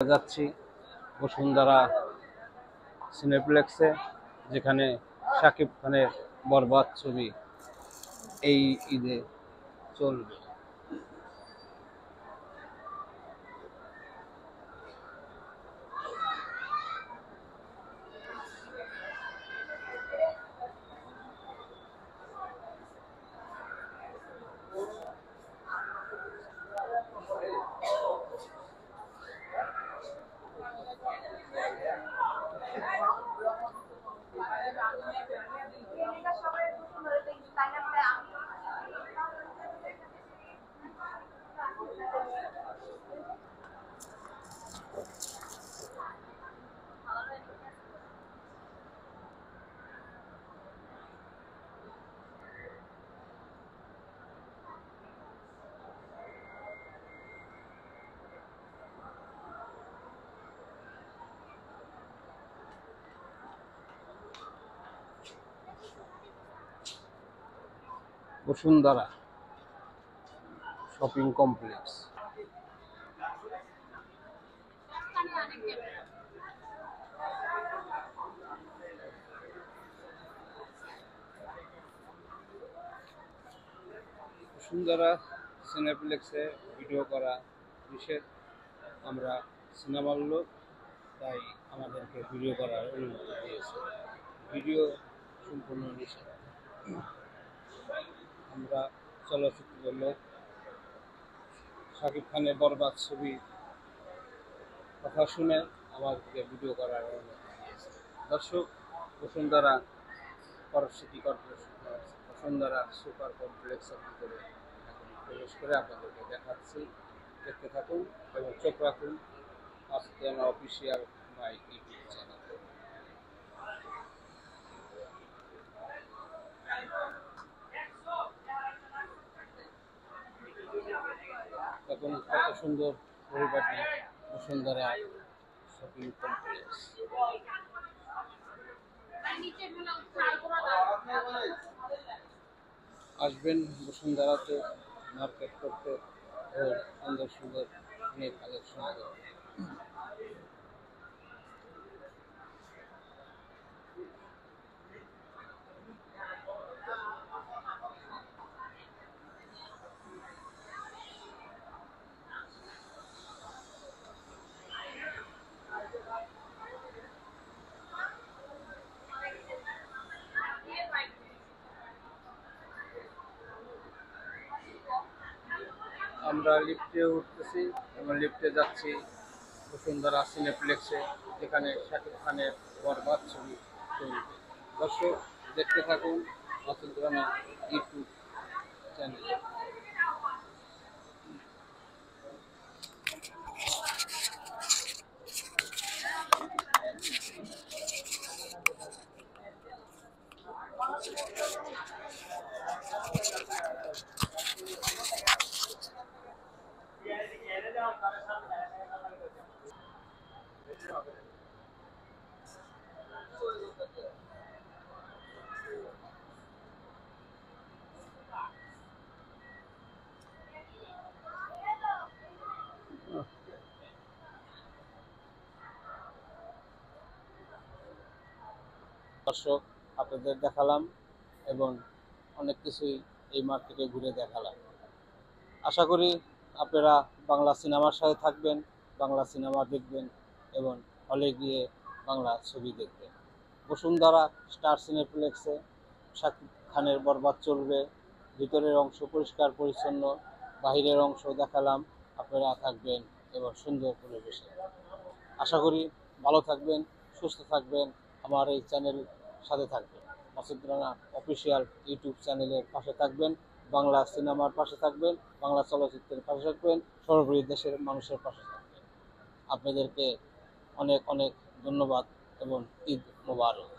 যাচ্ছি বসুন্ধরা সিনেপ্লেক্সে, যেখানে শাকিব খানের বরবাদ ছবি এই ঈদে চলবে। Bashundhara shopping complex. বসুন্ধরা সিনেপ্লেক্সে ভিডিও করা নিষেধ। আমরা সিনেমার লোক, তাই আমাদেরকে ভিডিও করার অনুমতি দিয়েছে। ভিডিও সম্পূর্ণ নিষেধ। আমরা চলচ্চিত্রের লোক, শাকিব খানের বরবাদ ছবি কথা শুনে আমাদেরকে ভিডিও করার অনুমতি দিয়েছে। দর্শক, Bashundhara city corporation Bashundhara super কমপ্লেক্সের ভিতরে এখন প্রবেশ করে আপনাদেরকে দেখাচ্ছি। দেখতে থাকুন এবং চোখ রাখুন Asiana official my YouTube channel. এখন কত সুন্দর পরিপাটি বসুন্ধরা শপিং কমপ্লেক্স। আসবেন বসুন্ধরাতে মার্কেট করতে ও সুন্দর সুন্দর অনেক কালেকশন করতে। আমরা লিফটে উঠতেছি এবং লিফটে যাচ্ছি বসুন্ধরা সিনেপ্লেক্সে, যেখানে শাকিব খানের বরবাদ ছবি চলবে। দর্শক, দেখতে থাকুন বসুন্ধরা ইউটিউব চ্যানেল। দর্শক, আপনাদের দেখালাম এবং অনেক কিছুই এই মার্কেটে ঘুরে দেখালাম। আশা করি আপনারা বাংলা সিনেমার সাথে থাকবেন, বাংলা সিনেমা দেখবেন এবং হলে গিয়ে বাংলা ছবি দেখবেন। বসুন্ধরা স্টার সিনেপ্লেক্সে শাকিব খানের বরবাদ চলবে। ভিতরের অংশ পরিষ্কার পরিচ্ছন্ন, বাহিরের অংশ দেখালাম। আপনারা থাকবেন এবং সুন্দর পরিবেশে। আশা করি ভালো থাকবেন, সুস্থ থাকবেন, আমার এই চ্যানেল সাথে থাকবেন। বসুন্ধরা অফিসিয়াল ইউটিউব চ্যানেলের পাশে থাকবেন, বাংলা সিনেমার পাশে থাকবেন, বাংলা চলচ্চিত্রের পাশে থাকবেন, সর্বোপরি দেশের মানুষের পাশে থাকবেন। আপনাদেরকে অনেক অনেক ধন্যবাদ এবং ঈদ মোবারক।